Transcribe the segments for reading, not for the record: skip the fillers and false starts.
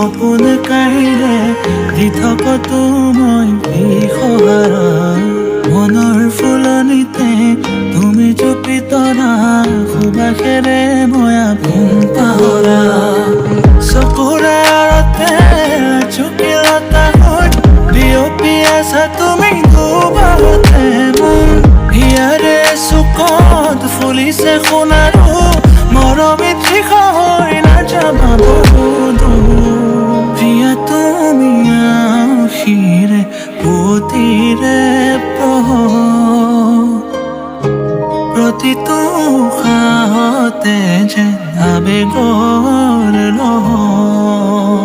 সপোন কাঢ়িলে দি থাকতো মই বিহহাৰা মনৰ ফুলনিতে তুমি জুপি তৰা সুবাসেৰে মই আপোন পাহৰা চকুৰে আৰতে চুকিলতা হৈ বিয়পি আছা তুমি দুবাৰতে মোৰ হিয়াৰে চুকত ফুলিছে সোণাৰু মৰমে ঠিক হৈ নাযাবা বহুদূৰ প্ৰিয়া তুমি আশিৰে পুতিৰে প্ৰতিটো উশাহতে যেন আবেগৰ লহৰ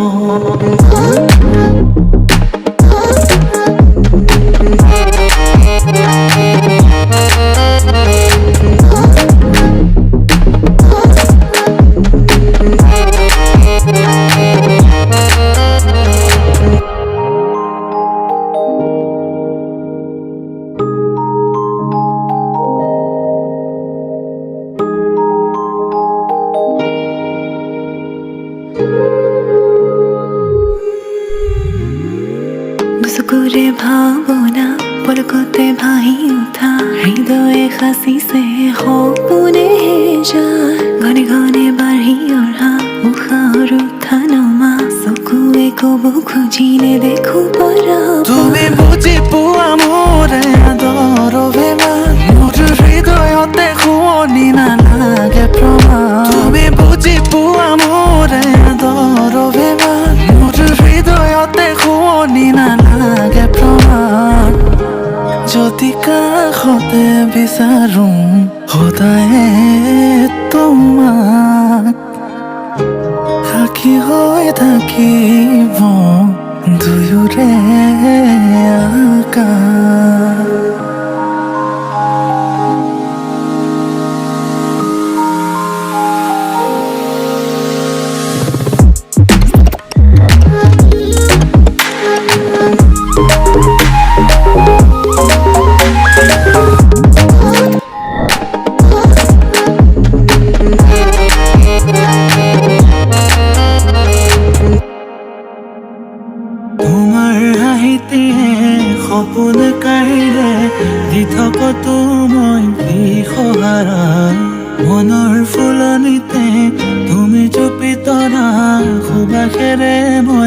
চকুৰে ভাৱনা পলকতে ভাহি উঠা হৃদয়ে সাঁচিছে সপোনে যায় ঘনে ঘনে বাঢ়ি অহা উশাহৰ উঠা নমা চকুৱে ক'ব খুজিলে দেখো পৰা তুমি বুজি পোৱা মোৰ আদৰ অভিমান মোৰ হৃদয়তে শুৱনি নালাগে প্ৰমাণ তুমি বুজি পোৱা মোৰ আদৰ অভিমান মোৰ হৃদয়তে শুৱনি নালাগে প্ৰমাণ যদি কাষতে বিচাৰো সদায়ে তোমাক সাক্ষী হৈ থাকিব দুয়োৰে আকাশ তোমাৰ হাঁহিতেহে সপোন কাঢ়িলে দি থাকতো মই বিহহাৰা মনৰ ফুলনিতে তুমি জুপি তৰা সুবাসেৰে মই